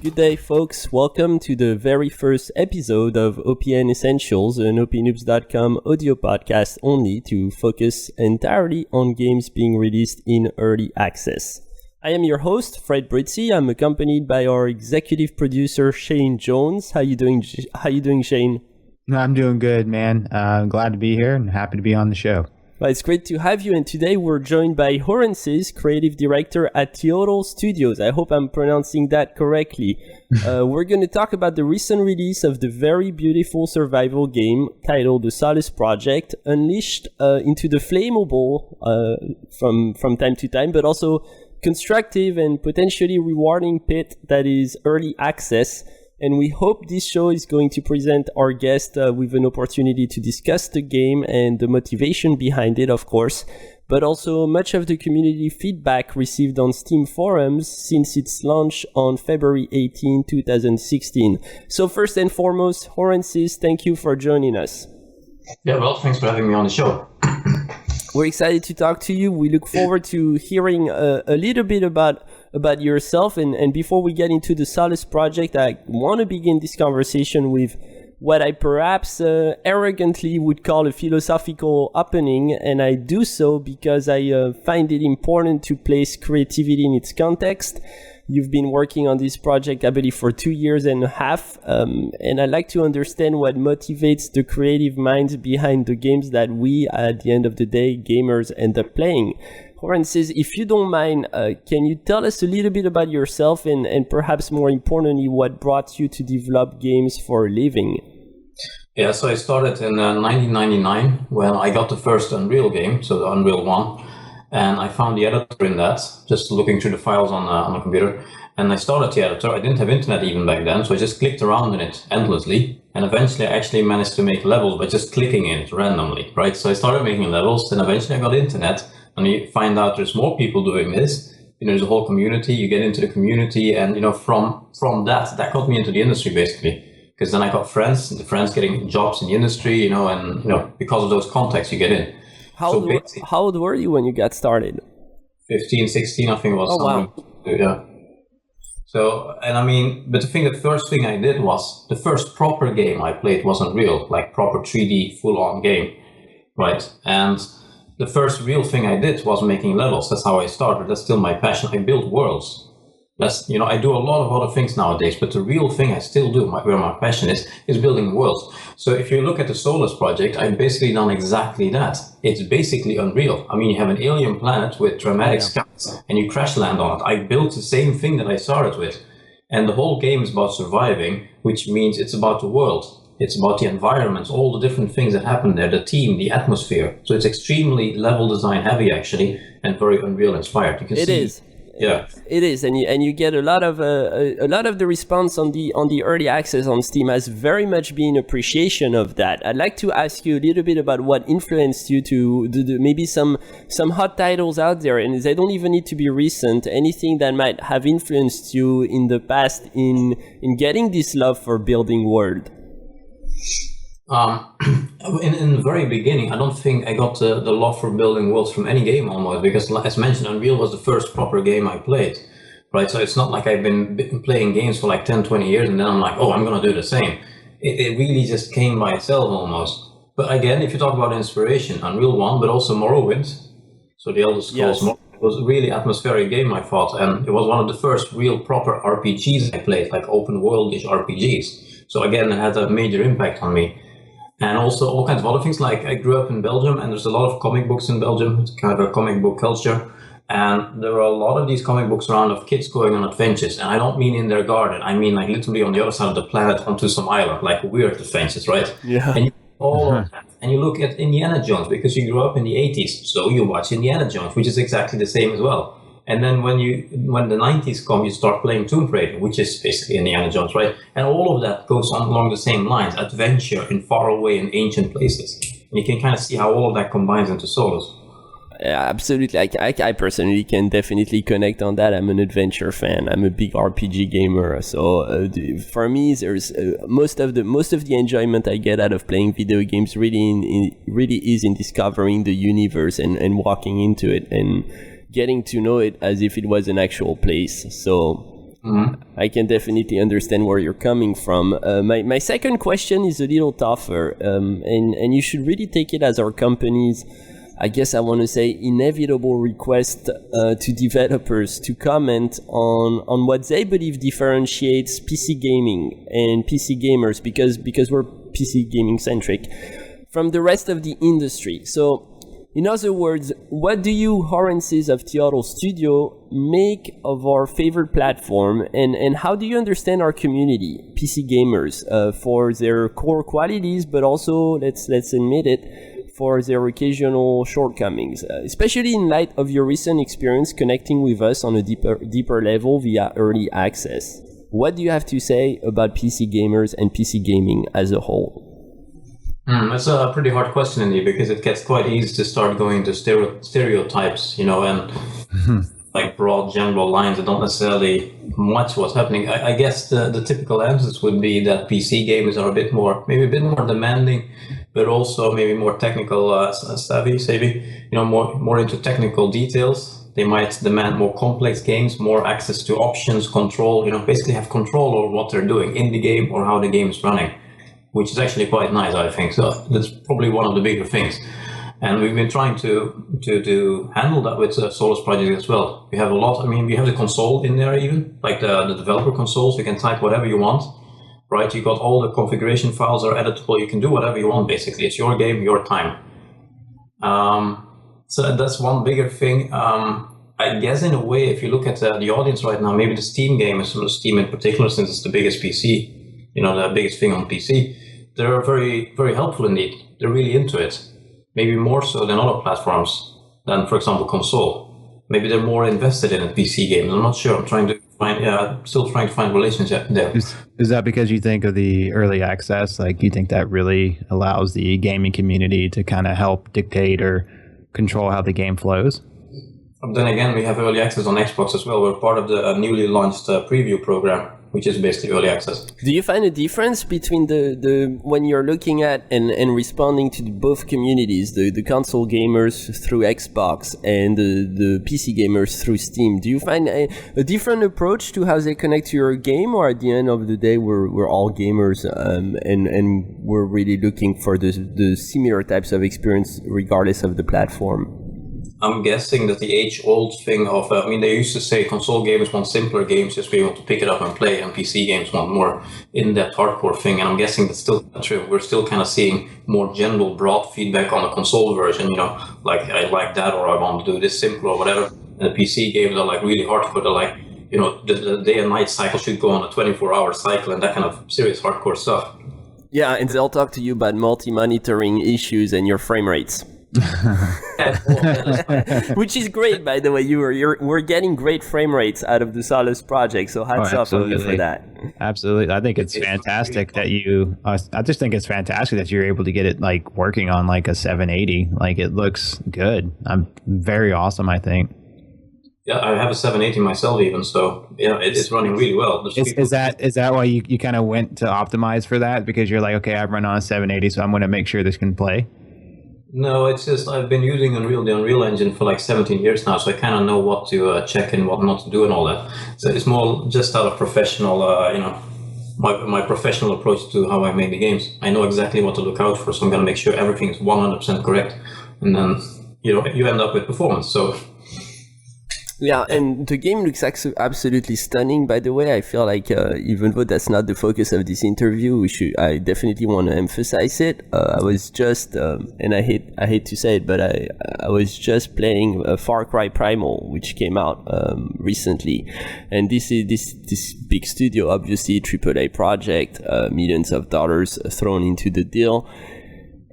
Good day, folks. Welcome to the very first episode of OPN Essentials, an OPNoobs.com audio podcast only to focus entirely on games being released in early access. I am your host, Fred Britzi. I'm accompanied by our executive producer, Shane Jones. How you doing, Shane? I'm doing good, man. I'm glad to be here and happy to be on the show. Well, it's great to have you, and today we're joined by Hourences, creative director at Solus Studios. I hope I'm pronouncing that correctly. We're going to talk about the recent release of the very beautiful survival game titled The Solus Project, unleashed into the flammable from time to time, but also constructive and potentially rewarding pit that is early access. And we hope this show is going to present our guest with an opportunity to discuss the game and the motivation behind it, of course, but also much of the community feedback received on Steam forums since its launch on February 18, 2016. So first and foremost, Hourences, thank you for joining us. Yeah, well, thanks for having me on the show. We're excited to talk to you. We look forward to hearing a little bit about yourself. And before we get into the Solus Project, I want to begin this conversation with what I perhaps arrogantly would call a philosophical opening. And I do so because I find it important to place creativity in its context. You've been working on this project, I believe, for 2.5 years. And I'd like to understand what motivates the creative minds behind the games that we, at the end of the day, gamers end up playing. Hourences, if you don't mind, can you tell us a little bit about yourself and perhaps more importantly, what brought you to develop games for a living? Yeah, so I started in 1999 when I got the first Unreal game, so the Unreal 1. And I found the editor in that, just looking through the files on the computer. And I started the editor. I didn't have internet even back then, so I just clicked around in it endlessly. And eventually I actually managed to make levels by just clicking in it randomly, right? So I started making levels, and eventually I got internet. And you find out there's more people doing this. You know, there's a whole community. You get into the community, and from that got me into the industry basically. Because then I got friends, and the friends getting jobs in the industry, and because of those contacts you get in. How old were you when you got started? 15, 16, I think it was. Oh, wow. Yeah. So, but the first thing I did was, the first proper game I played was Unreal, like proper 3D full-on game, right? And the first real thing I did was making levels. That's how I started. That's still my passion. I build worlds. I do a lot of other things nowadays, but the real thing I still do, where my passion is building worlds. So if you look at the Solus Project, I've basically done exactly that. It's basically Unreal. You have an alien planet with dramatic skies, and you crash land on it. I built the same thing that I started with. And the whole game is about surviving, which means it's about the world. It's about the environments, all the different things that happen there, the team, the atmosphere. So it's extremely level design heavy, actually, and very Unreal inspired. You can see. It is. Yeah, it is, and you get a lot of the response on the early access on Steam has very much been appreciation of that. I'd like to ask you a little bit about what influenced you to do maybe some hot titles out there, and they don't even need to be recent. Anything that might have influenced you in the past in getting this love for building world. In the very beginning, I don't think I got the love for building worlds from any game almost, because as mentioned, Unreal was the first proper game I played, right? So it's not like I've been playing games for like 10, 20 years and then I'm like, oh, I'm going to do the same. It really just came by itself almost. But again, if you talk about inspiration, Unreal 1, but also Morrowind, so the Elder Scrolls, yes. It was a really atmospheric game, I thought, and it was one of the first real proper RPGs I played, like open world-ish RPGs. So again, it had a major impact on me. And also all kinds of other things, like I grew up in Belgium, and there's a lot of comic books in Belgium. It's kind of a comic book culture. And there are a lot of these comic books around of kids going on adventures. And I don't mean in their garden. I mean like literally on the other side of the planet onto some island, like weird adventures, right? Yeah. And of that. And you look at Indiana Jones, because you grew up in the 80s. So you watch Indiana Jones, which is exactly the same as well. And then when the 90s come, you start playing Tomb Raider, which is basically Indiana Jones, right? And all of that goes on along the same lines, adventure in faraway and ancient places. And you can kind of see how all of that combines into Solus. Yeah, absolutely. I personally can definitely connect on that. I'm an adventure fan. I'm a big RPG gamer. So for me, there's most of the enjoyment I get out of playing video games really is in discovering the universe and walking into it and getting to know it as if it was an actual place. So I can definitely understand where you're coming from. My second question is a little tougher, and you should really take it as our company's, I guess I want to say, inevitable request to developers to comment on what they believe differentiates PC gaming and PC gamers, because we're PC gaming centric, from the rest of the industry. So, in other words, what do you, Hourences of Teotl Studio, make of our favorite platform, and how do you understand our community, PC gamers, for their core qualities, but also, let's admit it, for their occasional shortcomings, especially in light of your recent experience connecting with us on a deeper level via early access? What do you have to say about PC gamers and PC gaming as a whole? That's a pretty hard question indeed, because it gets quite easy to start going to stereotypes, and like broad general lines that don't necessarily match what's happening. I guess the typical answers would be that PC gamers are maybe a bit more demanding, but also maybe more technical savvy, more into technical details. They might demand more complex games, more access to options, control, basically have control over what they're doing in the game or how the game is running, which is actually quite nice, I think. So that's probably one of the bigger things. And we've been trying to handle that with Solus Project as well. We have we have the console in there even, like the developer consoles. You can type whatever you want, right? You got all the configuration files are editable. You can do whatever you want, basically. It's your game, your time. So that's one bigger thing. I guess in a way, if you look at the audience right now, maybe the Steam gamers, Steam in particular, since it's the biggest PC, the biggest thing on PC, they're very, very helpful indeed. They're really into it. Maybe more so than other platforms, than, for example, console. Maybe they're more invested in PC games. I'm not sure. I'm still trying to find relationship there. Is that because you think of the early access? Like, you think that really allows the gaming community to kind of help dictate or control how the game flows? Then again, we have early access on Xbox as well. We're part of the newly launched preview program, which is basically early access. Do you find a difference between the when you're looking at and responding to both communities, the console gamers through Xbox and the PC gamers through Steam? Do you find a different approach to how they connect to your game, or at the end of the day, we're all gamers and we're really looking for the similar types of experience regardless of the platform? I'm guessing that the age-old thing of, they used to say console gamers want simpler games, just be able to pick it up and play, and PC games want more in-depth hardcore thing, and I'm guessing that's still true. We're still kind of seeing more general, broad feedback on the console version, like, I like that, or I want to do this simpler, or whatever, and the PC games are like really hardcore. They're like, the day and night cycle should go on a 24-hour cycle, and that kind of serious hardcore stuff. Yeah, and they'll talk to you about multi-monitoring issues and your frame rates. Which is great, by the way. We're getting great frame rates out of the Solus Project, so hats off on you for that. Absolutely. I think it's fantastic that I just think it's fantastic that you're able to get it like working on like a 780. Like, it looks good. I'm very awesome, I think. Yeah, I have a 780 myself even, so it's running really well. Is that why you kind of went to optimize for that? Because you're like, okay, I run on a 780, so I'm going to make sure this can play? No, it's just I've been using the Unreal Engine for like 17 years now, so I kind of know what to check and what not to do and all that. So it's more just out of professional, my professional approach to how I make the games. I know exactly what to look out for, so I'm going to make sure everything is 100% correct, and then you end up with performance. So. Yeah, and the game looks absolutely stunning, by the way. I feel like even though that's not the focus of this interview, I definitely want to emphasize it. I was just, and I hate to say it, but I was just playing Far Cry Primal, which came out recently. And this big studio, obviously, AAA project, millions of dollars thrown into the deal.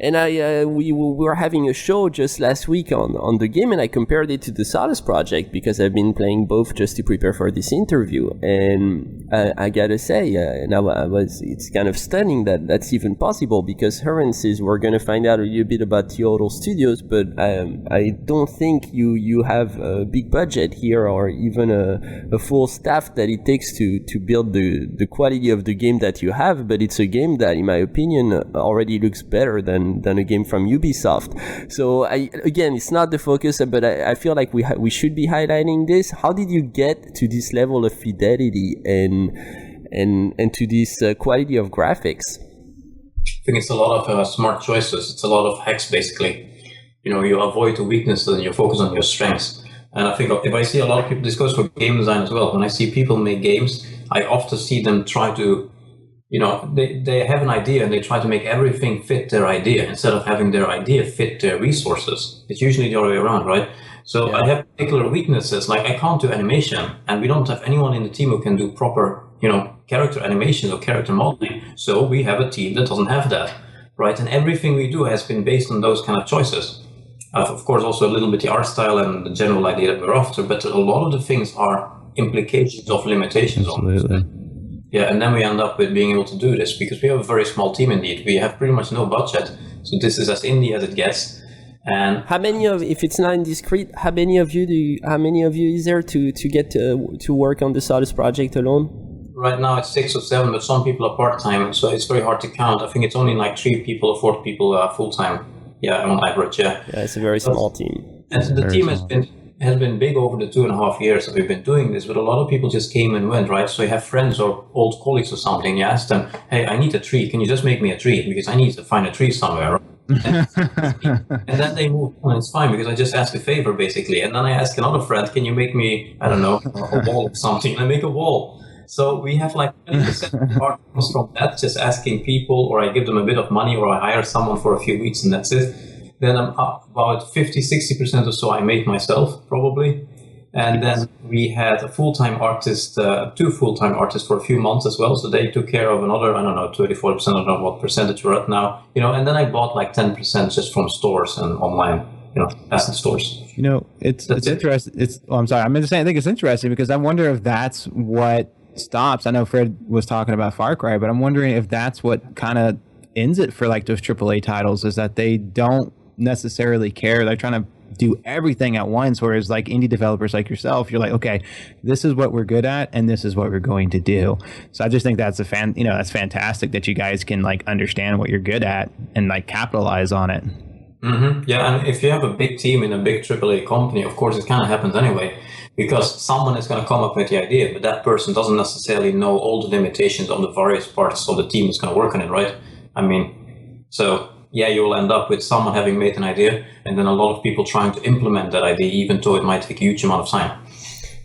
And we were having a show just last week on the game, and I compared it to the Solus Project because I've been playing both just to prepare for this interview. And I gotta say, it's kind of stunning that that's even possible, because Hourences, we're gonna find out a little bit about Teotl Studios, but I don't think you have a big budget here or even a full staff that it takes to build the quality of the game that you have. But it's a game that, in my opinion, already looks better than than a game from Ubisoft. So again, it's not the focus, but I feel like we should be highlighting this. How did you get to this level of fidelity and to this quality of graphics? I think it's a lot of smart choices. It's a lot of hacks, basically. You avoid the weaknesses and you focus on your strengths. And I think if I see a lot of people, this goes for game design as well. When I see people make games, I often see them try to, they have an idea and they try to make everything fit their idea instead of having their idea fit their resources. It's usually the other way around, right? So yeah. I have particular weaknesses, like I can't do animation, and we don't have anyone in the team who can do proper, character animation or character modeling. So we have a team that doesn't have that, right? And everything we do has been based on those kind of choices. Of course, also a little bit the art style and the general idea that we're after, but a lot of the things are implications of limitations. Absolutely. Yeah, and then we end up with being able to do this because we have a very small team indeed. We have pretty much no budget, so this is as indie as it gets. And how many of, if it's not indiscreet, how many of you is there to get to work on the Solus project alone? Right now it's 6 or 7, but some people are part-time, so it's very hard to count. I think it's only like 3 people or 4 people full-time. Yeah, on average, yeah. Yeah, it's a very small team. And so the team has been big over the 2.5 years that we've been doing this, but a lot of people just came and went, right? So you have friends or old colleagues or something, you ask them, hey, I need a tree, can you just make me a tree? Because I need to find a tree somewhere. And then they move on, it's fine, because I just ask a favor, basically. And then I ask another friend, can you make me, I don't know, a wall or something? And I make a wall. So we have like 20% part comes from that, just asking people, or I give them a bit of money, or I hire someone for a few weeks and that's it. Then I'm up about 50-60% or so I made myself, probably. And then we had a full-time artist, 2 full-time artists for a few months as well. So they took care of another, 34%, I don't know what percentage we're at now. And then I bought like 10% just from stores and online, asset stores. It's interesting. I'm sorry. I'm just saying, I think it's interesting because I wonder if that's what stops. I know Fred was talking about Far Cry, but I'm wondering if that's what kind of ends it for like those AAA titles, is that they don't necessarily care. They're trying to do everything at once, whereas like indie developers like yourself, you're like, okay, this is what we're good at and this is what we're going to do. So I just think that's that's fantastic that you guys can like understand what you're good at and like capitalize on it. Mm-hmm. Yeah, and if you have a big team in a big AAA company, of course it kind of happens anyway, because someone is going to come up with the idea, but that person doesn't necessarily know all the limitations of the various parts of the team that's going to work on it, right? So yeah, you will end up with someone having made an idea and then a lot of people trying to implement that idea, even though it might take a huge amount of time.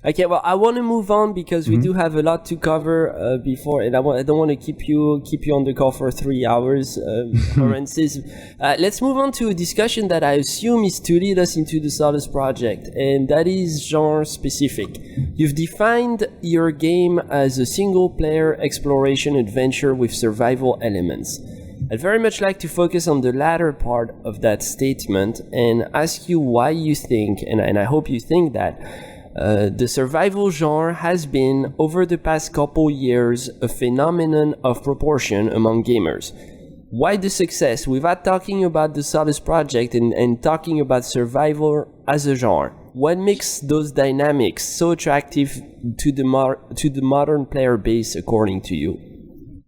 Okay, well, I want to move on because we do have a lot to cover before, and I don't want to keep you on the call for 3 hours, Hourences. Let's move on to a discussion that I assume is to lead us into the Solus project, and that is genre specific. You've defined your game as a single-player exploration adventure with survival elements. I'd very much like to focus on the latter part of that statement and ask you why you think, and I hope you think that, the survival genre has been, over the past couple years, a phenomenon of proportion among gamers. Why the success, without talking about the Solus project and talking about survival as a genre? What makes those dynamics so attractive to the modern player base, according to you?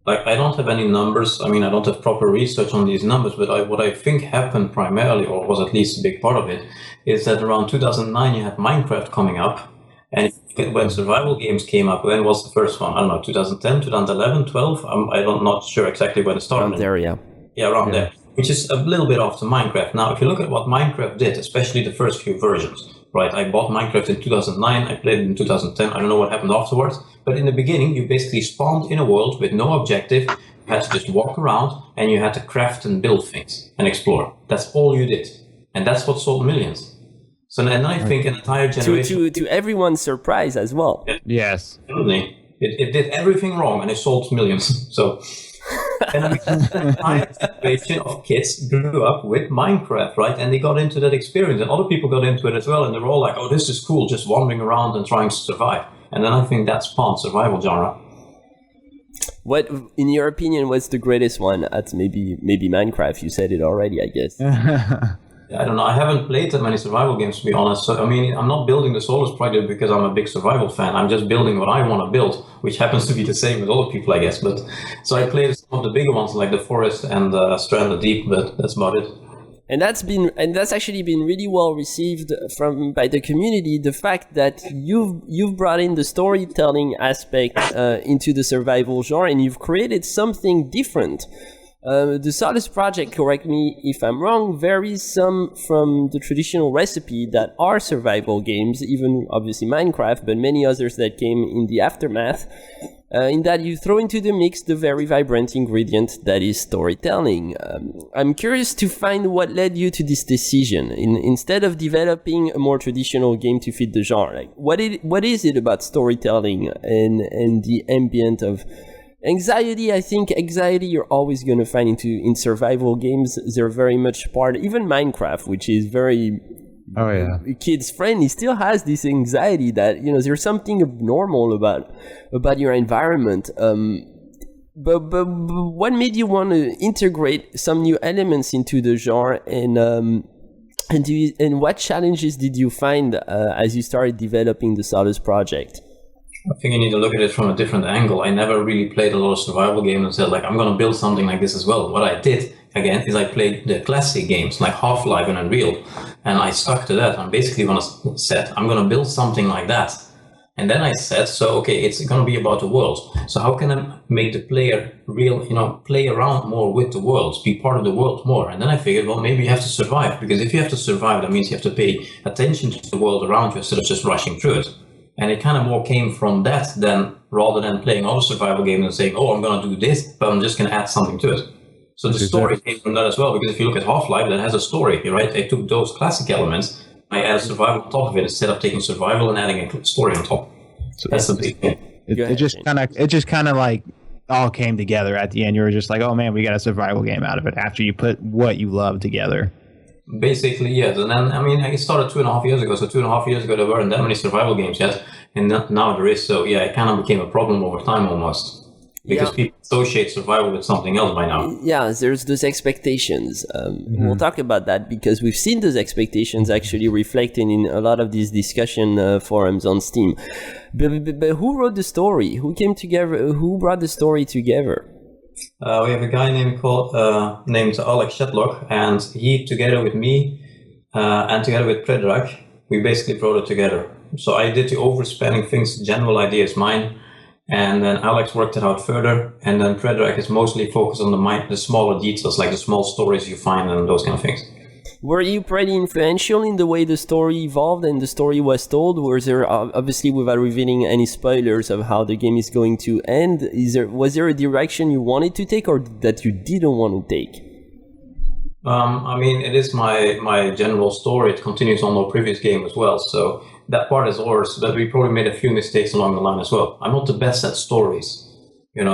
I don't have any numbers. I don't have proper research on these numbers, but what I think happened primarily, or was at least a big part of it, is that around 2009 you had Minecraft coming up, and when survival games came up, when was the first one? I don't know, 2010, 2011, 12? I'm not sure exactly when it started. Around there, yeah. Yeah, around there, which is a little bit after Minecraft. Now, if you look at what Minecraft did, especially the first few versions, right? I bought Minecraft in 2009, I played it in 2010, I don't know what happened afterwards, but in the beginning, you basically spawned in a world with no objective, you had to just walk around, and you had to craft and build things and explore. That's all you did. And that's what sold millions. So then I think an entire generation... To everyone's surprise as well. Yes. Absolutely. It did everything wrong, and it sold millions. So... And an entire generation of kids grew up with Minecraft, right? And they got into that experience, and other people got into it as well, and they were all like, oh, this is cool, just wandering around and trying to survive. And then I think that spawned survival genre. What, in your opinion, what's the greatest one? At maybe Minecraft. You said it already, I guess. I don't know. I haven't played that many survival games, to be honest. So, I mean, I'm not building the Solus Project because I'm a big survival fan. I'm just building what I want to build, which happens to be the same with other people, I guess. But so I played some of the bigger ones like The Forest and Stranded Deep, but that's about it. And that's actually been really well received by the community. The fact that you've brought in the storytelling aspect into the survival genre, and you've created something different. The Solus Project, correct me if I'm wrong, varies some from the traditional recipe that are survival games, even obviously Minecraft, but many others that came in the aftermath, in that you throw into the mix the very vibrant ingredient that is storytelling. I'm curious to find what led you to this decision. Instead of developing a more traditional game to fit the genre, like, what is it about storytelling and the ambient of anxiety? I think anxiety you're always going to find in survival games. They're very much part, even Minecraft, which is very kids friendly, still has this anxiety that, there's something abnormal about your environment. But what made you want to integrate some new elements into the genre, and what challenges did you find as you started developing the Solus Project? I think you need to look at it from a different angle. I never really played a lot of survival games and said, like, I'm going to build something like this as well. What I did, again, is I played the classic games like Half-Life and Unreal, and I stuck to that. And basically when I said, I'm going to build something like that. And then I said, so, okay, it's going to be about the world. So how can I make the player play around more with the world, be part of the world more? And then I figured, well, maybe you have to survive, because if you have to survive, that means you have to pay attention to the world around you instead of just rushing through it. And it kind of more came from that rather than playing other survival games and saying, oh, I'm going to do this, but I'm just going to add something to it. So the story came from that as well, because if you look at Half-Life, that has a story, right? I took those classic elements, I added survival on top of it instead of taking survival and adding a story on top. So that's the big thing. It just kind of like all came together at the end. You were just like, oh man, we got a survival game out of it after you put what you love together. Basically, yes. And then, I mean, I started 2.5 years ago. So 2.5 years ago, there weren't that many survival games yet. And now there is. So yeah, it kind of became a problem over time almost. Because people associate survival with something else by now. Yeah, there's those expectations. We'll talk about that because we've seen those expectations actually reflected in a lot of these discussion forums on Steam. But who wrote the story? Who came together? Who brought the story together? We have a guy named Alex Shetlock, and he, together with me and together with Predrag, we basically brought it together. So I did the overspanning things, general ideas mine, and then Alex worked it out further, and then Predrag is mostly focused on the smaller details, like the small stories you find and those kind of things. Were you pretty influential in the way the story evolved and the story was told? Was there, obviously without revealing any spoilers of how the game is going to end, was there a direction you wanted to take or that you didn't want to take? I mean, it is my general story. It continues on our previous game as well, so that part is ours, but we probably made a few mistakes along the line as well. I'm not the best at stories,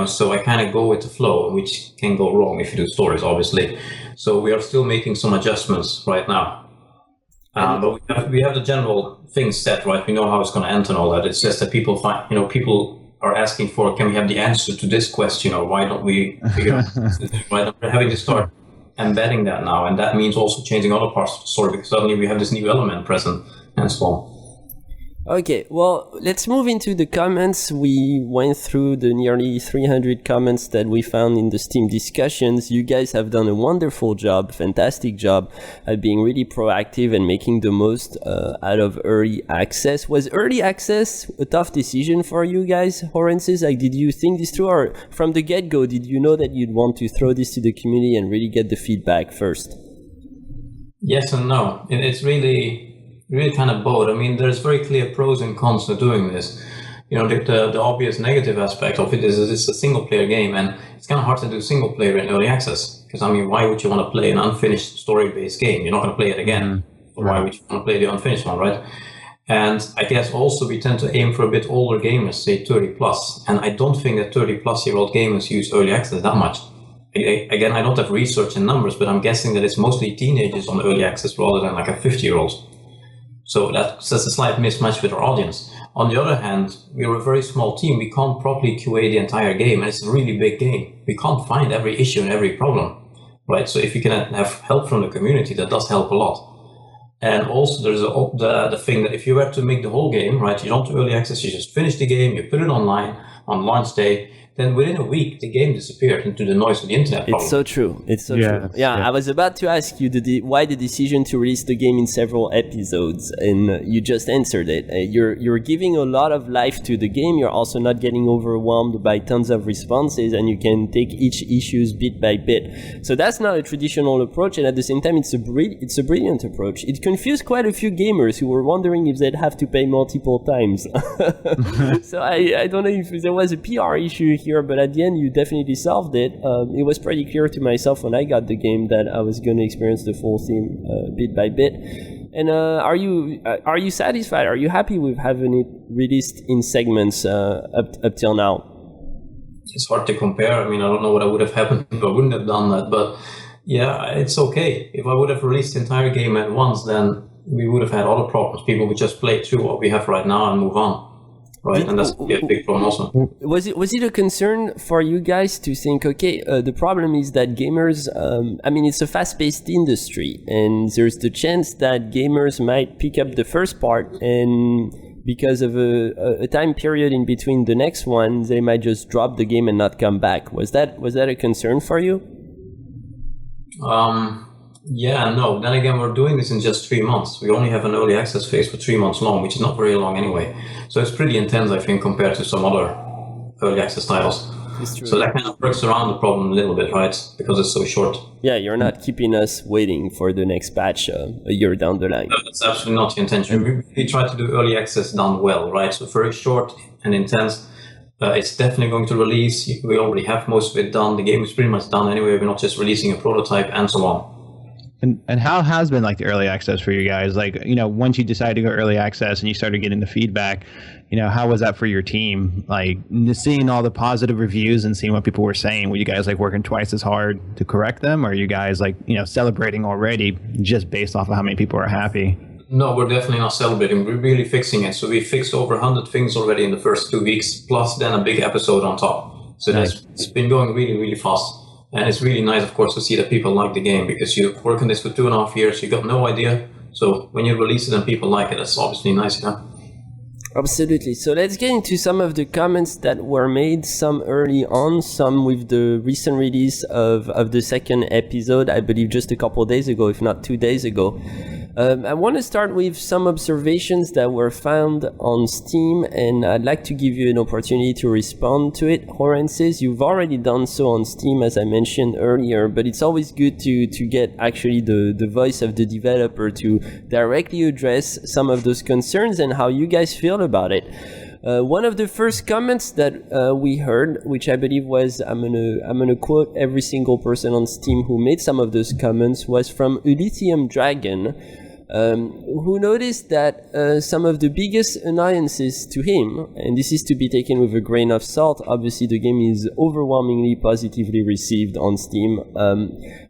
so I kind of go with the flow, which can go wrong if you do stories, obviously. So we are still making some adjustments right now. But we have the general things set, right? We know how it's going to end and all that. It's just that people people are asking for, can we have the answer to this question, or why don't we figure out right? We're having to start embedding that now, and that means also changing other parts of the story, because suddenly we have this new element present and so on. Okay, well, let's move into the comments. We went through the nearly 300 comments that we found in the Steam discussions. You guys have done a wonderful job, fantastic job at being really proactive and making the most out of early access. Was early access a tough decision for you guys, Hourences? Like, did you think this through, or from the get-go, did you know that you'd want to throw this to the community and really get the feedback first? Yes and no. It's really kind of both. I mean, there's very clear pros and cons to doing this. The obvious negative aspect of it is that it's a single player game, and it's kind of hard to do single player in early access. Because, I mean, why would you want to play an unfinished story-based game? You're not going to play it again. So why would you want to play the unfinished one, right? And I guess also we tend to aim for a bit older gamers, say 30 plus. And I don't think that 30 plus year old gamers use early access that much. Again, I don't have research and numbers, but I'm guessing that it's mostly teenagers on early access rather than like a 50-year-old. So that's a slight mismatch with our audience. On the other hand, we're a very small team. We can't properly QA the entire game, and it's a really big game. We can't find every issue and every problem, right? So if you can have help from the community, that does help a lot. And also there's the thing that if you were to make the whole game, right, you don't do early access, you just finish the game, you put it online on launch day, then within a week, the game disappeared into the noise of the internet. It's so true. It's so true. Yeah, I was about to ask you why the decision to release the game in several episodes, and you just answered it. You're giving a lot of life to the game. You're also not getting overwhelmed by tons of responses, and you can take each issues bit by bit. So that's not a traditional approach, and at the same time, it's a brilliant approach. It confused quite a few gamers who were wondering if they'd have to pay multiple times. So I don't know if there was a PR issue here, but at the end you definitely solved it. It was pretty clear to myself when I got the game that I was going to experience the full theme bit by bit. And are you satisfied? Are you happy with having it released in segments up till now? It's hard to compare. I mean, I don't know what would have happened if I wouldn't have done that, but yeah, it's okay. If I would have released the entire game at once, then we would have had other problems. People would just play through what we have right now and move on. Right, and that's a big problem also. Was it a concern for you guys to think, okay, the problem is that gamers, it's a fast-paced industry, and there's the chance that gamers might pick up the first part, and because of a time period in between the next one, they might just drop the game and not come back. Was that a concern for you? Yeah, no. Then again, we're doing this in just 3 months. We only have an early access phase for 3 months long, which is not very long anyway. So it's pretty intense, I think, compared to some other early access titles. So that kind of works around the problem a little bit, right? Because it's so short. Yeah, you're not keeping us waiting for the next patch a year down the line. No, that's absolutely not the intention. We try to do early access done well, right? So very short and intense. It's definitely going to release. We already have most of it done. The game is pretty much done anyway. We're not just releasing a prototype and so on. And how has been like the early access for you guys? Like, once you decided to go early access and you started getting the feedback, how was that for your team? Like seeing all the positive reviews and seeing what people were saying, were you guys like working twice as hard to correct them? Or are you guys like, celebrating already just based off of how many people are happy? No, we're definitely not celebrating. We're really fixing it. So we fixed over 100 things already in the first 2 weeks, plus then a big episode on top. So nice. It's been going really, really fast. And it's really nice, of course, to see that people like the game, because you work on this for 2.5 years, you got no idea. So when you release it and people like it, that's obviously nice, yeah? Absolutely. So let's get into some of the comments that were made, some early on, some with the recent release of the second episode, I believe just a couple of days ago, if not 2 days ago. I want to start with some observations that were found on Steam, and I'd like to give you an opportunity to respond to it. Hourences, you've already done so on Steam, as I mentioned earlier, but it's always good to get actually the voice of the developer to directly address some of those concerns and how you guys feel about it. One of the first comments that we heard, which I believe was, I'm gonna quote every single person on Steam who made some of those comments, was from Lithium Dragon, who noticed that some of the biggest annoyances to him, and this is to be taken with a grain of salt, obviously the game is overwhelmingly positively received on Steam,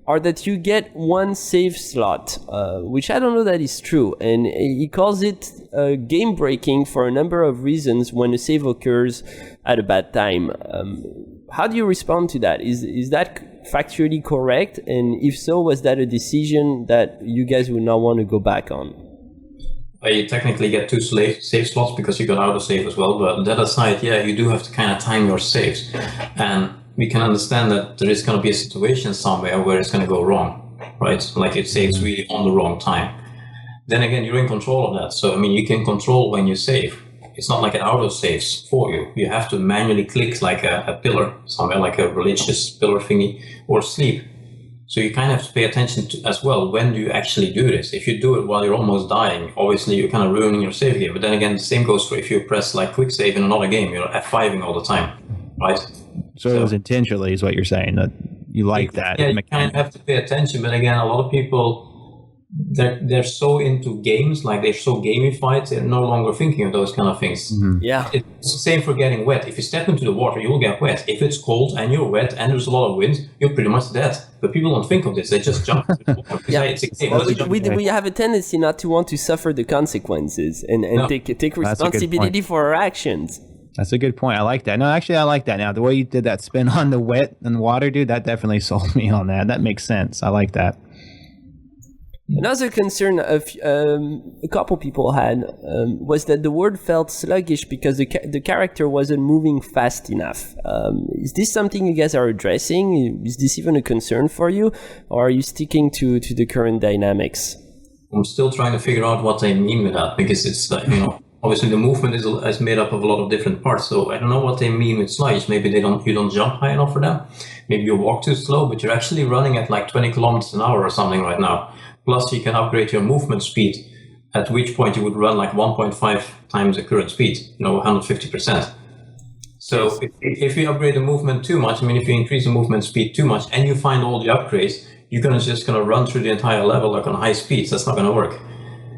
are that you get one save slot, which I don't know that is true, and he calls it game breaking for a number of reasons when a save occurs at a bad time. How do you respond to that? Is that factually correct? And if so, was that a decision that you guys would not want to go back on? You technically get 2 save slots because you got auto save as well, but that aside, yeah, you do have to kind of time your saves. And we can understand that there is going to be a situation somewhere where it's going to go wrong, right? Like it saves really on the wrong time. Then again, you're in control of that. So, you can control when you save. It's not like it auto saves for you. You have to manually click like a pillar, somewhere like a religious pillar thingy, or sleep. So you kind of have to pay attention to as well, when do you actually do this? If you do it while you're almost dying, obviously you're kind of ruining your save game. But then again, the same goes for if you press like quick save in another game, you're F5ing all the time, right? So it was intentionally, is what you're saying, that you like that. Yeah, you kind of have to pay attention. But again, a lot of people, they're so into games, like they're so gamified, they're no longer thinking of those kind of things. Mm-hmm. Yeah. It's the same for getting wet. If you step into the water, you will get wet. If it's cold and you're wet and there's a lot of wind, you're pretty much dead. But people don't think of this. They just jump into the water. Yeah. It's a game. We have a tendency not to want to suffer the consequences and take responsibility for our actions. That's a good point. I like that. No, actually, I like that now. The way you did that spin on the wet and water, dude, that definitely sold me on that. That makes sense. I like that. Another concern a couple people had was that the world felt sluggish because the character wasn't moving fast enough. Is this something you guys are addressing? Is this even a concern for you, or are you sticking to the current dynamics? I'm still trying to figure out what they mean with that, because it's obviously the movement is made up of a lot of different parts. So I don't know what they mean with sluggish. Maybe you don't jump high enough for them. Maybe you walk too slow, but you're actually running at like 20 kilometers an hour or something right now. Plus, you can upgrade your movement speed, at which point you would run like 1.5 times the current speed, 150%. So if you upgrade the movement too much, if you increase the movement speed too much and you find all the upgrades, you're just gonna run through the entire level like on high speeds. That's not gonna work.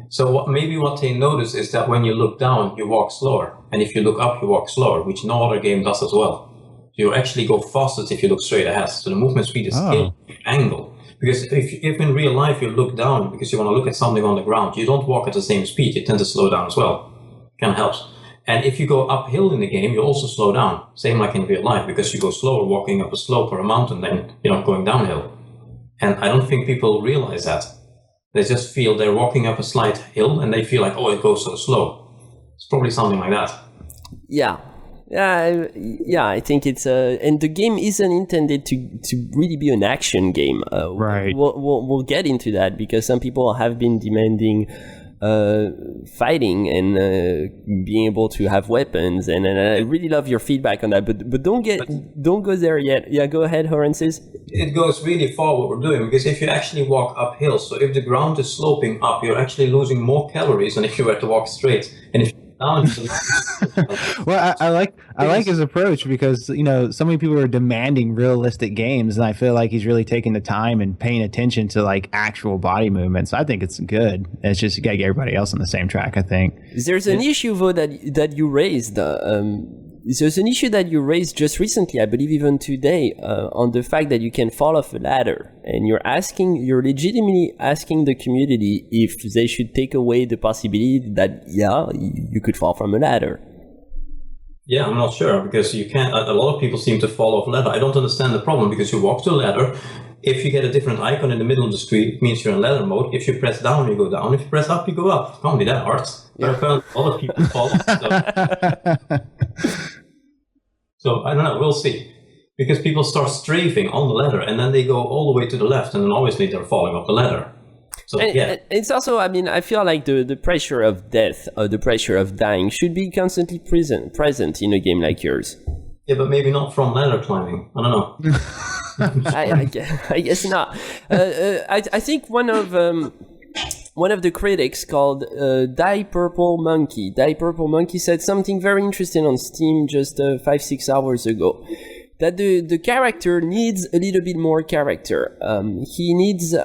So what they notice is that when you look down, you walk slower. And if you look up, you walk slower, which no other game does as well. You actually go fastest if you look straight ahead. So the movement speed is scaled angle. Because if in real life you look down because you want to look at something on the ground, you don't walk at the same speed. You tend to slow down as well. Kind of helps. And if you go uphill in the game, you also slow down. Same like in real life, because you go slower walking up a slope or a mountain than going downhill. And I don't think people realize that. They just feel they're walking up a slight hill and they feel like, oh, it goes so slow. It's probably something like that. Yeah. I think it's and the game isn't intended to really be an action game. Right. We'll get into that, because some people have been demanding fighting and being able to have weapons, and I really love your feedback on that. But don't go there yet. Yeah, go ahead, Hourences. It goes really far what we're doing, because if you actually walk uphill, so if the ground is sloping up, you're actually losing more calories than if you were to walk straight. And if well, I like his approach, because so many people are demanding realistic games, and I feel like he's really taking the time and paying attention to like actual body movements. I think it's good. It's just you gotta get everybody else on the same track, I think. There's an issue though that you raised. There's an issue that you raised just recently, I believe even today, on the fact that you can fall off a ladder, and you're legitimately asking the community if they should take away the possibility that you could fall from a ladder. Yeah, I'm not sure, because you can't. A lot of people seem to fall off a ladder. I don't understand the problem, because you walk to a ladder. If you get a different icon in the middle of the screen, it means you're in ladder mode. If you press down, you go down. If you press up, you go up. It can't be that hard. But apparently a lot of people fall off. So I don't know. We'll see. Because people start strafing on the ladder, and then they go all the way to the left, and then obviously they're falling off the ladder. So and it's also, I feel like the pressure of death, or the pressure of dying, should be constantly present in a game like yours. Yeah, but maybe not from ladder climbing. I don't know. I guess not. I think one of the critics called Die Purple Monkey said something very interesting on Steam just 5-6 hours ago, that the character needs a little bit more character. He needs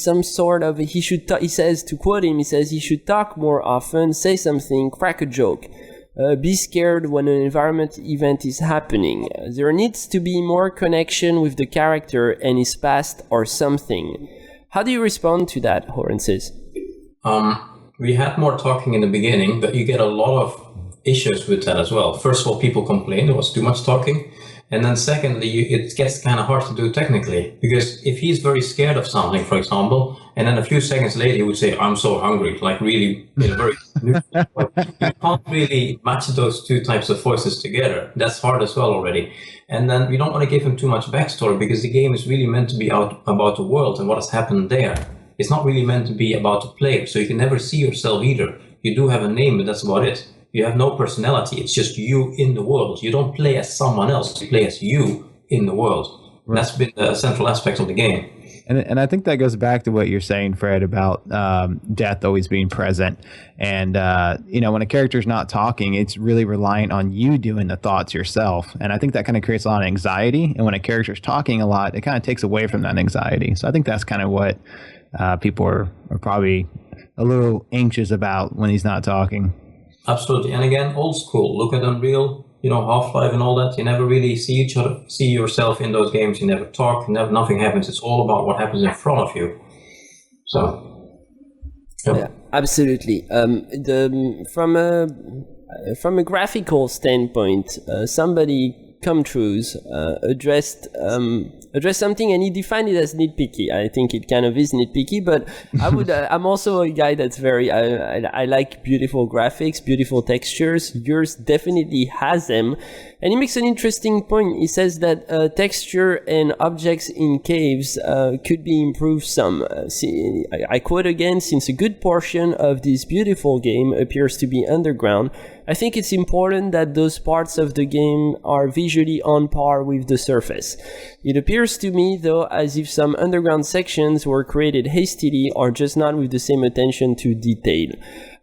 some sort of, he says, to quote him, he says he should talk more often, say something, crack a joke. Be scared when an environment event is happening. There needs to be more connection with the character and his past or something. How do you respond to that, Hourences? We had more talking in the beginning, but you get a lot of issues with that as well. First of all, people complain there was too much talking. And then secondly, it gets kind of hard to do technically, because if he's very scared of something, for example, and then a few seconds later he would say, I'm so hungry, like really in a very neutral way. You can't really match those two types of voices together. That's hard as well already. And then we don't want to give him too much backstory, because the game is really meant to be about the world and what has happened there. It's not really meant to be about the player, so you can never see yourself either. You do have a name, but that's about it. You have no personality. It's just you in the world. You don't play as someone else. You play as you in the world. Right. That's been the central aspect of the game. And I think that goes back to what you're saying, Fred, about death always being present. And, when a character's not talking, it's really reliant on you doing the thoughts yourself. And I think that kind of creates a lot of anxiety. And when a character's talking a lot, it kind of takes away from that anxiety. So I think that's kind of what people are probably a little anxious about when he's not talking. Absolutely. And again, old school. Look at Unreal, Half-Life and all that. You never really see yourself in those games. You never talk, nothing happens. It's all about what happens in front of you. So, yeah, absolutely. From a graphical standpoint, somebody addressed address something, and he defined it as nitpicky. I think it kind of is nitpicky, but I would. I'm also a guy that's very. I like beautiful graphics, beautiful textures. Yours definitely has them, and he makes an interesting point. He says that texture and objects in caves could be improved some. I quote again: "Since a good portion of this beautiful game appears to be underground, I think it's important that those parts of the game are visually on par with the surface. It appears to me, though, as if some underground sections were created hastily or just not with the same attention to detail."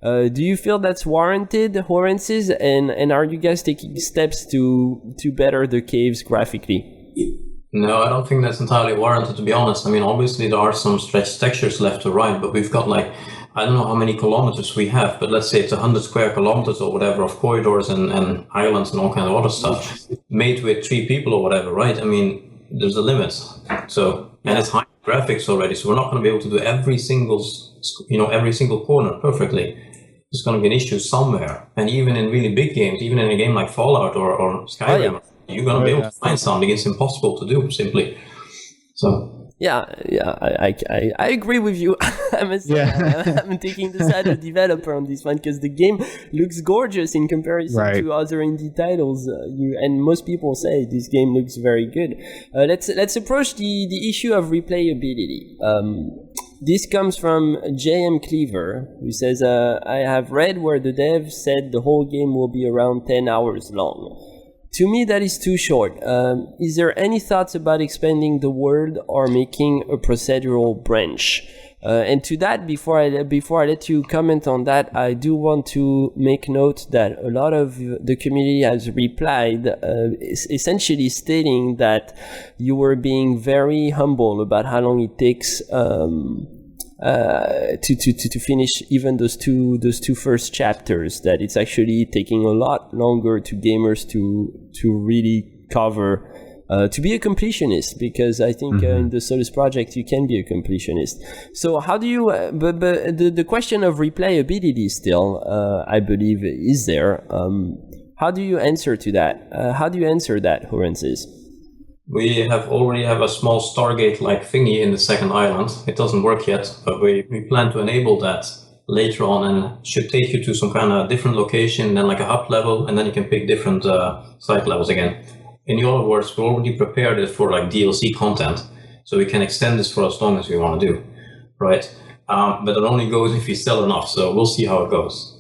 Do you feel that's warranted, Hourences? And are you guys taking steps to better the caves graphically? No, I don't think that's entirely warranted, to be honest. I mean, obviously there are some stretched textures left to right, but we've got like, I don't know how many kilometers we have, but let's say it's 100 square kilometers or whatever of corridors and islands and all kind of other stuff made with 3 people or whatever, right? I mean, there's a limit. So, and it's high graphics already, so we're not going to be able to do every single corner perfectly. There's going to be an issue somewhere. And even in really big games, even in a game like Fallout or Skyrim, you're going to be able to find something. It's impossible to do, simply. So... Yeah, I agree with you. I'm taking the side of developer on this one because the game looks gorgeous in comparison to other indie titles. And most people say this game looks very good. Let's approach the issue of replayability. This comes from JM Cleaver, who says, "I have read where the dev said the whole game will be around 10 hours long. To me, that is too short. Is there any thoughts about expanding the world or making a procedural branch?" And to that, before I let you comment on that, I do want to make note that a lot of the community has replied, essentially stating that you were being very humble about how long it takes to finish even those two first chapters, that it's actually taking a lot longer to gamers to really cover, to be a completionist, because I think in the Solus Project you can be a completionist. So how do you but the question of replayability still I believe is there. How do you answer to that? How do you answer that, Hourences? We already have a small Stargate-like thingy in the second island. It doesn't work yet, but we plan to enable that later on, and it should take you to some kind of different location, then like a hub level, and then you can pick different site levels again. In other words, we already prepared it for like DLC content, so we can extend this for as long as we want to do, right? But it only goes if you sell enough, so we'll see how it goes.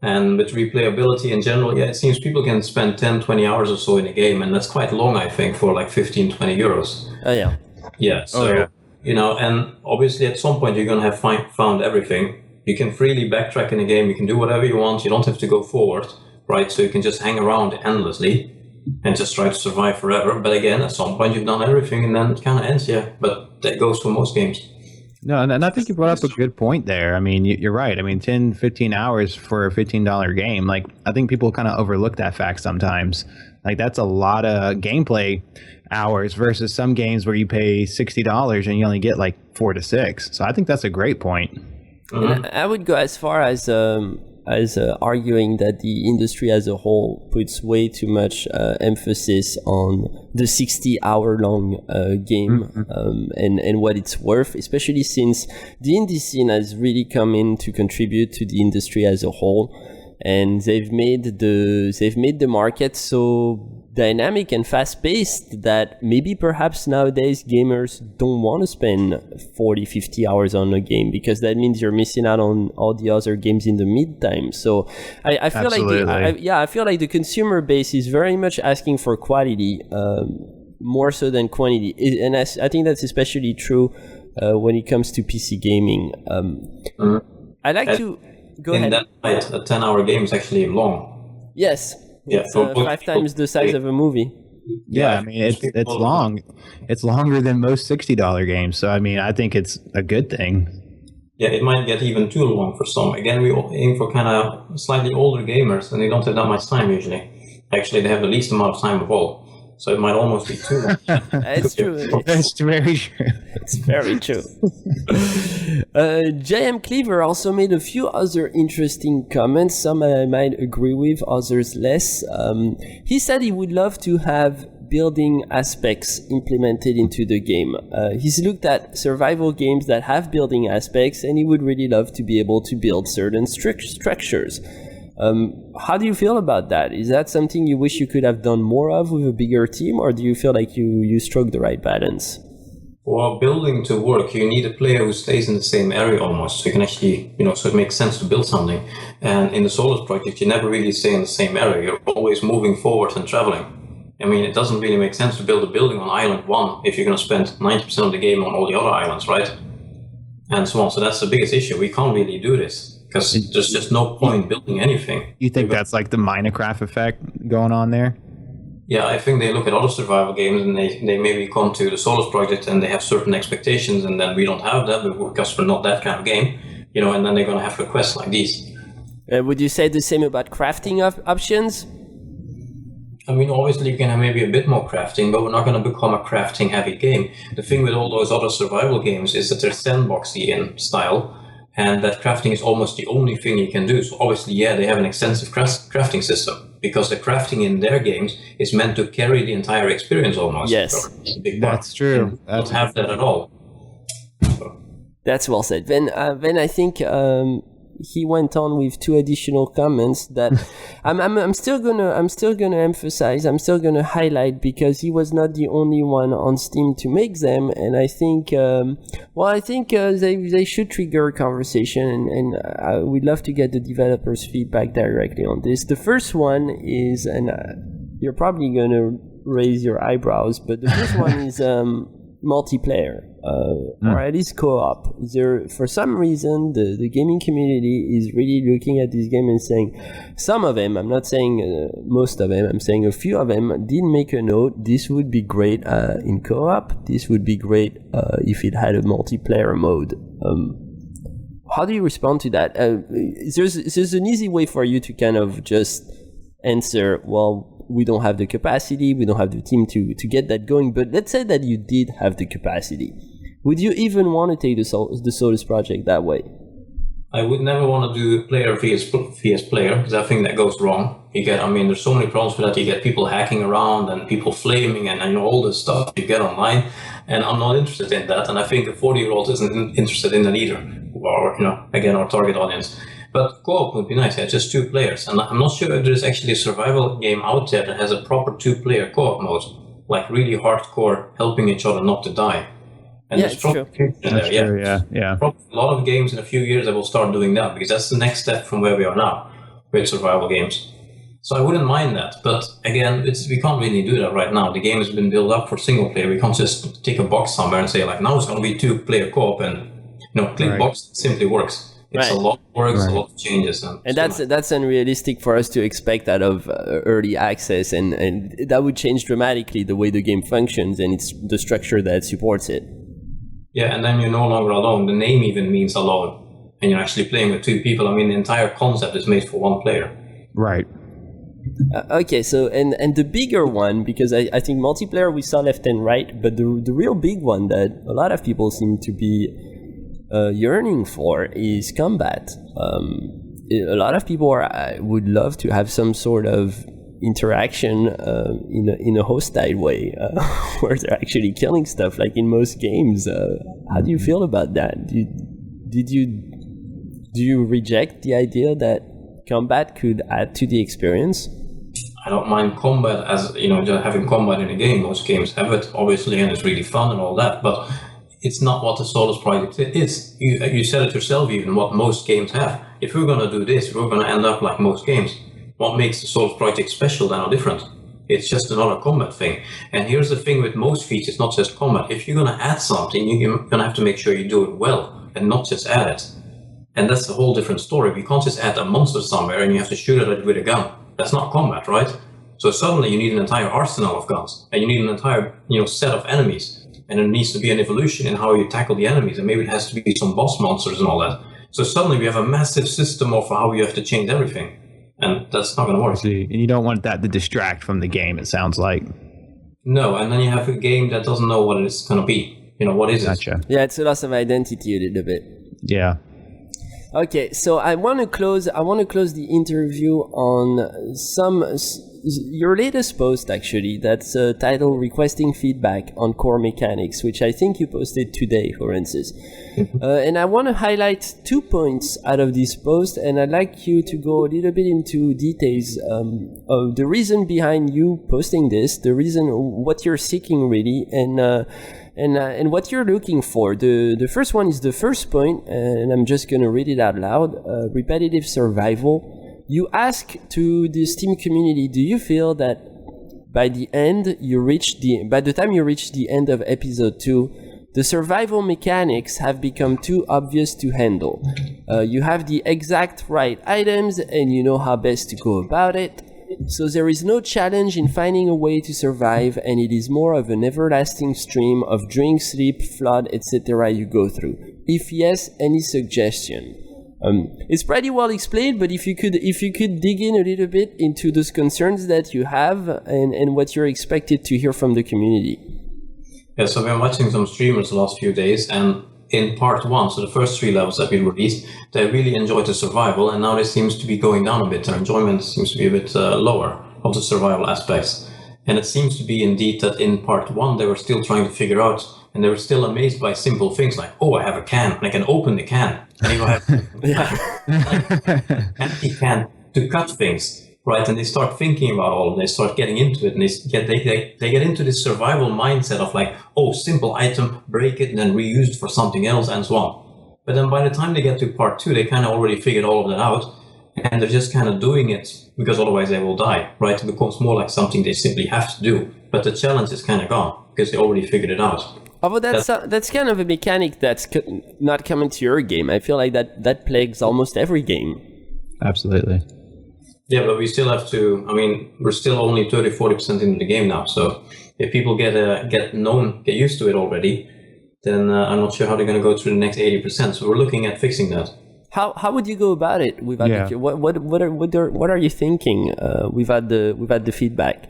And with replayability in general, it seems people can spend 10, 20 hours or so in a game, and that's quite long, I think, for like 15, 20 euros. Oh, yeah. Yeah, so, and obviously at some point you're going to have found everything. You can freely backtrack in a game, you can do whatever you want, you don't have to go forward, right? So you can just hang around endlessly and just try to survive forever. But again, at some point you've done everything and then it kind of ends, But that goes for most games. No, and I think you brought up a good point there. I mean, you're right. I mean, 10, 15 hours for a $15 game. Like, I think people kind of overlook that fact sometimes. Like, that's a lot of gameplay hours versus some games where you pay $60 and you only get like 4 to 6. So I think that's a great point. Mm-hmm. I would go as far as arguing that the industry as a whole puts way too much emphasis on the 60-hour-long game and what it's worth, especially since the indie scene has really come in to contribute to the industry as a whole, and they've made the market so dynamic and fast-paced that maybe perhaps nowadays gamers don't want to spend 40, 50 hours on a game, because that means you're missing out on all the other games in the meantime. So I feel I feel like the consumer base is very much asking for quality more so than quantity, and I think that's especially true when it comes to PC gaming. I like to go ahead. That night, a 10-hour game is actually long. Yes. Yeah, it's 5 times the size of a movie. Yeah, I mean, it's long. It's longer than most $60 games. So, I mean, I think it's a good thing. Yeah, it might get even too long for some. Again, we aim for kind of slightly older gamers, and they don't have that much time usually. Actually, they have the least amount of time of all. So it might almost be too long. It's true. It's very true. It's very true. JM Cleaver also made a few other interesting comments. Some I might agree with, others less. He said he would love to have building aspects implemented into the game. He's looked at survival games that have building aspects, and he would really love to be able to build certain structures. How do you feel about that? Is that something you wish you could have done more of with a bigger team, or do you feel like you struck the right balance? For building to work, you need a player who stays in the same area almost, so you can actually, so it makes sense to build something. And in the Solus Project, you never really stay in the same area. You're always moving forward and traveling. I mean, it doesn't really make sense to build a building on island 1 if you're going to spend 90% of the game on all the other islands, right? And so on. So that's the biggest issue. We can't really do this because there's just no point building anything. You think that's like the Minecraft effect going on there? Yeah, I think they look at other survival games and they maybe come to the Solus Project and they have certain expectations, and then we don't have that because we're not that kind of game, and then they're going to have requests like these. Would you say the same about crafting options? I mean, obviously you can have maybe a bit more crafting, but we're not going to become a crafting heavy game. The thing with all those other survival games is that they're sandboxy in style, and that crafting is almost the only thing you can do. So obviously, yeah, they have an extensive crafting system, because the crafting in their games is meant to carry the entire experience almost. Yes, that's true. They don't have that at all. That's well said. Then I think he went on with 2 additional comments that I'm still gonna emphasize. I'm still gonna highlight, because he was not the only one on Steam to make them, and I think they should trigger a conversation, and we'd love to get the developers' feedback directly on this. The first one is, and you're probably gonna raise your eyebrows, but the first one is multiplayer, or at least co-op. For some reason, the gaming community is really looking at this game and saying, some of them, I'm not saying most of them, I'm saying a few of them did make a note, this would be great in co-op, this would be great if it had a multiplayer mode. How do you respond to that? There's an easy way for you to kind of just answer, well, we don't have the capacity, we don't have the team to get that going. But let's say that you did have the capacity. Would you even want to take the Solus Project that way? I would never want to do player vs player, because I think that goes wrong. There's so many problems with that. You get people hacking around and people flaming and all this stuff you get online. And I'm not interested in that. And I think a 40-year-old isn't interested in that either. Or, again, our target audience. But co-op would be nice, just 2 players. And I'm not sure if there's actually a survival game out there that has a proper 2-player co-op mode, like really hardcore, helping each other not to die. And it's true. That's true, yeah. Probably a lot of games in a few years that will start doing that, because that's the next step from where we are now with survival games. So I wouldn't mind that, but again, we can't really do that right now. The game has been built up for single player. We can't just tick a box somewhere and say, like, now it's going to be 2-player co-op, and click box simply works. It's a lot of work, a lot of changes. And that's unrealistic for us to expect out of early access, and that would change dramatically the way the game functions and it's the structure that supports it. Yeah, and then you're no longer alone. The name even means alone. And you're actually playing with 2 people. The entire concept is made for 1 player. Right. Okay, so and the bigger one, because I think multiplayer we saw left and right, but the real big one that a lot of people seem to be yearning for is combat. A lot of people would love to have some sort of interaction in a hostile way, where they're actually killing stuff, like in most games. How do you feel about that? Do you reject the idea that combat could add to the experience? I don't mind combat as just having combat in a game. Most games have it, obviously, and it's really fun and all that, but it's not what the Solus Project is. You said it yourself, even what most games have. If we're going to do this, we're going to end up like most games. What makes the Solus Project special then or different? It's just another combat thing. And here's the thing with most features, not just combat. If you're going to add something, you're going to have to make sure you do it well and not just add it. And that's a whole different story. We can't just add a monster somewhere and you have to shoot at it with a gun. That's not combat, right? So suddenly you need an entire arsenal of guns, and you need an entire set of enemies. And there needs to be an evolution in how you tackle the enemies, and maybe it has to be some boss monsters and all that. So suddenly we have a massive system of how you have to change everything, and that's not going to work. And you don't want that to distract from the game, it sounds like. No, and then you have a game that doesn't know what it's going to be. What is it? Yeah, it's a loss of identity a little bit. Yeah. Okay, so I want to close the interview on your latest post, actually, that's titled Requesting Feedback on Core Mechanics, which I think you posted today, Hourences. And I want to highlight 2 points out of this post, and I'd like you to go a little bit into details of the reason behind you posting this, the reason, what you're seeking really, and what you're looking for. The first one is the first point, and I'm just going to read it out loud. Repetitive survival. You ask to the Steam community, do you feel that by the time you reach the end of episode 2, the survival mechanics have become too obvious to handle? You have the exact right items and you know how best to go about it. So there is no challenge in finding a way to survive, and it is more of an everlasting stream of drink, sleep, flood, etc. you go through. If yes, any suggestion? It's pretty well explained, but if you could dig in a little bit into those concerns that you have and what you're expected to hear from the community. Yeah, so I've been watching some streamers the last few days, and in part 1, so the first 3 levels that have been released, they really enjoyed the survival, and now it seems to be going down a bit. Their enjoyment seems to be a bit lower of the survival aspects. And it seems to be indeed that in part 1 they were still trying to figure out, and they were still amazed by simple things like, oh, I have a can, and I can open the can. And you have an empty can to cut things, right? And they start thinking about all, and they start getting into it, and they get into this survival mindset of like, oh, simple item, break it, and then reuse it for something else, and so on. But then by the time they get to part 2, they kind of already figured all of that out, and they're just kind of doing it because otherwise they will die, right? It becomes more like something they simply have to do. But the challenge is kind of gone because they already figured it out. Although that's kind of a mechanic that's not coming to your game. I feel like that plagues almost every game. Absolutely. Yeah, but we still have to, I mean, we're still only 30-40% into the game now. So if people get used to it already, then I'm not sure how they're going to go through the next 80%. So we're looking at fixing that. How would you go about it? What are you thinking? We've had the feedback.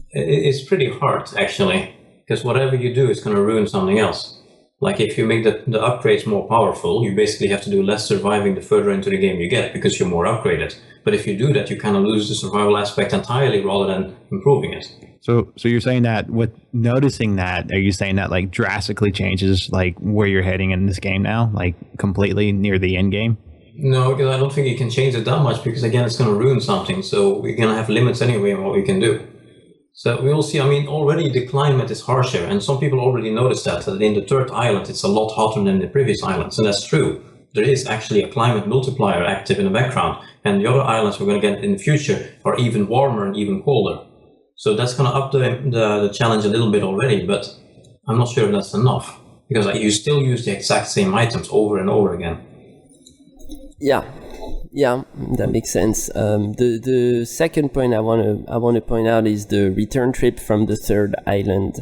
It's pretty hard, actually. Because whatever you do is going to ruin something else. Like if you make the upgrades more powerful, you basically have to do less surviving the further into the game you get because you're more upgraded. But if you do that, you kind of lose the survival aspect entirely rather than improving it. So you're saying that with noticing that, are you saying that like drastically changes like where you're heading in this game now, like completely near the end game? No, because I don't think you can change it that much because again, it's going to ruin something. So we're going to have limits anyway on what we can do. So we will see, I mean, already the climate is harsher, and some people already noticed that in the 3rd island, it's a lot hotter than the previous islands, and that's true. There is actually a climate multiplier active in the background, and the other islands we're going to get in the future are even warmer and even colder. So that's going to up the challenge a little bit already, but I'm not sure if that's enough, because you still use the exact same items over and over again. Yeah, that makes sense. The second point I want to point out is the return trip from the 3rd island.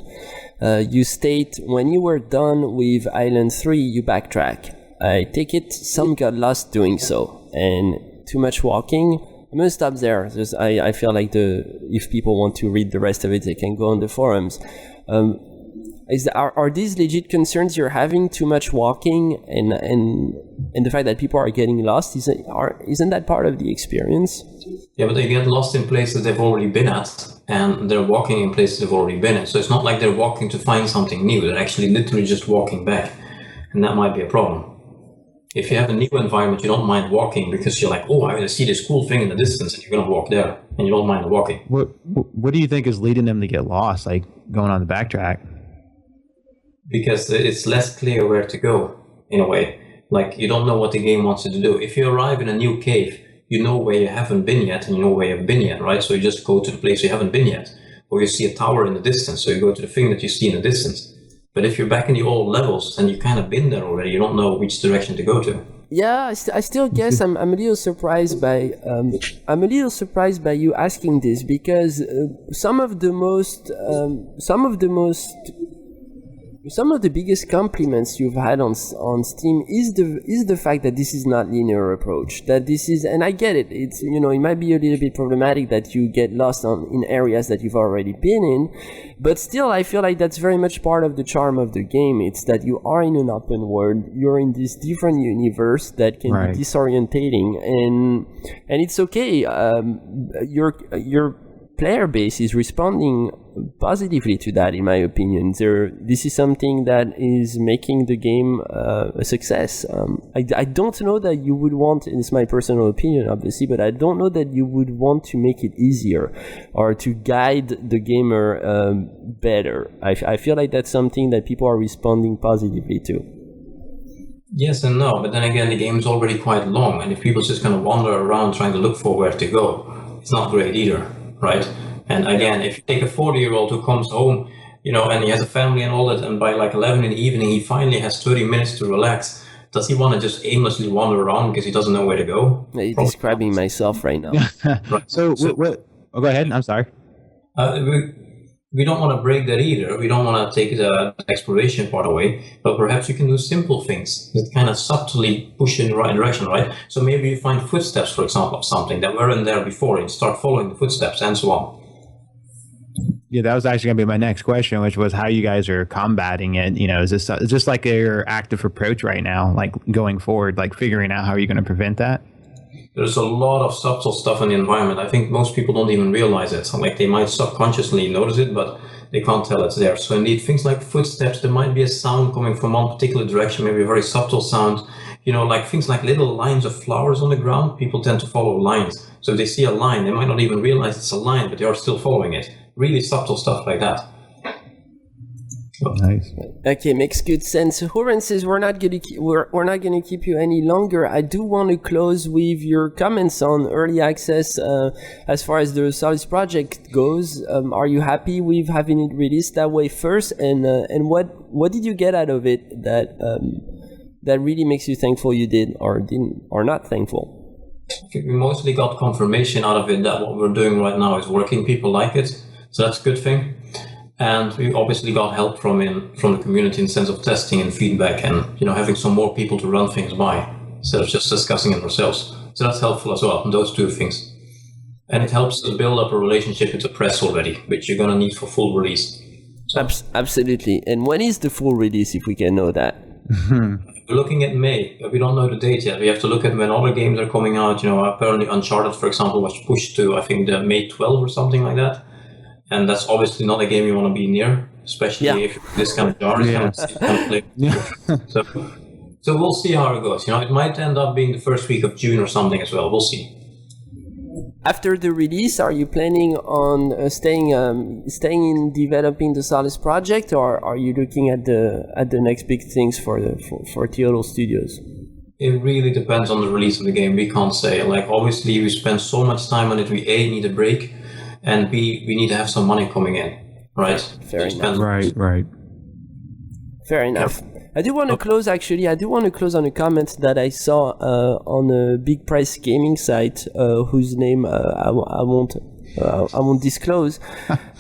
You state when you were done with Island 3, you backtrack. I take it some got lost doing so, and too much walking. I'm gonna stop there. I feel like if people want to read the rest of it, they can go on the forums. Are these legit concerns you're having? Too much walking and the fact that people are getting lost, isn't that part of the experience? Yeah, but they get lost in places they've already been at, and they're walking in places they've already been at. So it's not like they're walking to find something new. They're actually literally just walking back, and that might be a problem. If you have a new environment, you don't mind walking because you're like, oh, I see this cool thing in the distance, and you're going to walk there, and you don't mind walking. What do you think is leading them to get lost, like going on the backtrack? Because it's less clear where to go, in a way. Like, you don't know what the game wants you to do. If you arrive in a new cave, you know where you haven't been yet, and you know where you've been yet, right? So you just go to the place you haven't been yet. Or you see a tower in the distance, so you go to the thing that you see in the distance. But if you're back in the old levels, and you've kind of been there already, you don't know which direction to go to. Yeah, I still guess I'm a little surprised by you asking this, because some of the most some of the biggest compliments you've had on Steam is the fact that this is not linear approach. That this is, and I get it. It's, you know, it might be a little bit problematic that you get lost in areas that you've already been in, but still, I feel like that's very much part of the charm of the game. It's that you are in an open world, you're in this different universe that can be disorientating, and it's okay. Your player base is responding positively to that, in my opinion. This is something that is making the game a success. I don't know that you would want, and it's my personal opinion obviously, but I don't know that you would want to make it easier or to guide the gamer better. I feel like that's something that people are responding positively to. Yes and no, but then again, the game is already quite long, and if people just kind of wander around trying to look for where to go, it's not great either, right? And again, if you take a 40-year-old who comes home, you know, and he has a family and all that, and by like 11 in the evening, he finally has 30 minutes to relax, does he want to just aimlessly wander around because he doesn't know where to go? You're describing myself right now. Right. So what? Oh, go ahead. I'm sorry. We don't want to break that either. We don't want to take the exploration part away, but perhaps you can do simple things that kind of subtly push you in the right direction, right? So maybe you find footsteps, for example, of something that weren't there before, and start following the footsteps and so on. Yeah, that was actually going to be my next question, which was how you guys are combating it. You know, is this just like your active approach right now, like going forward, like figuring out how you're going to prevent that? There's a lot of subtle stuff in the environment. I think most people don't even realize it. So like they might subconsciously notice it, but they can't tell it's there. So indeed, things like footsteps, there might be a sound coming from one particular direction, maybe a very subtle sound. You know, like things like little lines of flowers on the ground, people tend to follow lines. So if they see a line, they might not even realize it's a line, but they are still following it. Really subtle stuff like that. Nice. Okay, makes good sense. Hourences, we're not gonna keep you any longer. I do want to close with your comments on early access as far as the Solus Project goes. Are you happy with having it released that way first? And what did you get out of it that really makes you thankful you did or not thankful? I think we mostly got confirmation out of it that what we're doing right now is working. People like it, so that's a good thing. And we obviously got help from the community in the sense of testing and feedback, and you know, having some more people to run things by instead of just discussing it ourselves. So that's helpful as well. Those two things, and it helps to build up a relationship with the press already, which you're gonna need for full release. So, absolutely. And when is the full release, if we can know that? We're looking at May, but we don't know the date yet. We have to look at when other games are coming out. You know, apparently Uncharted, for example, was pushed to I think the May 12 or something like that. And that's obviously not a game you want to be near, especially if this kind of genre. So we'll see how it goes. You know, it might end up being the first week of June or something as well. We'll see. After the release, are you planning on staying in developing the Solus Project, or are you looking at the next big things for Teodor Studios? It really depends on the release of the game. We can't say. Like, obviously, we spend so much time on it. We need a break. And we need to have some money coming in, right? Fair enough. Right. Fair enough. I do want to close. Actually, I do want to close on a comment that I saw on a big price gaming site, whose name I won't disclose.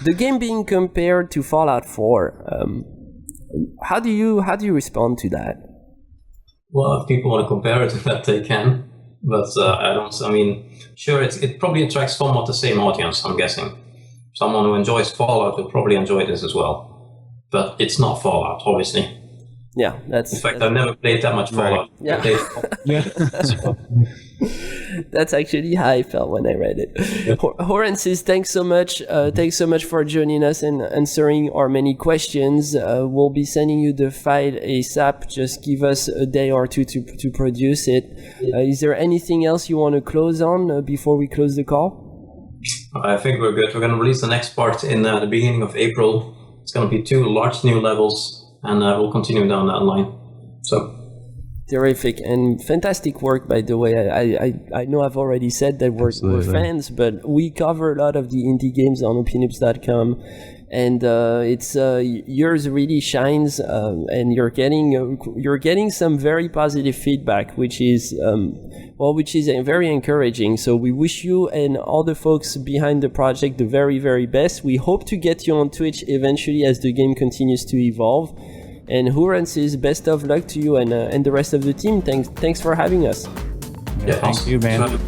The game being compared to Fallout 4. How do you respond to that? Well, if people want to compare it to that, they can. But sure, it probably attracts somewhat the same audience, I'm guessing. Someone who enjoys Fallout will probably enjoy this as well. But it's not Fallout, obviously. Yeah, In fact, I've never played that much Fallout. Right. Yeah. That's actually how I felt when I read it. Yeah. Hourences, thanks so much. Thanks so much for joining us and answering our many questions. We'll be sending you the file ASAP. Just give us a day or two to produce it. Is there anything else you want to close on before we close the call? I think we're good. We're going to release the next part in the beginning of April. It's going to be 2 large new levels. And we'll continue down that line. So terrific and fantastic work, by the way. I know I've already said that we're fans, but we cover a lot of the indie games on OPNoobs.com, and it's yours really shines, and you're getting some very positive feedback, which is very encouraging. So we wish you and all the folks behind the project the very, very best. We hope to get you on Twitch eventually as the game continues to evolve. And Hourences, best of luck to you and the rest of the team. Thanks for having us. Yeah, thank you, man.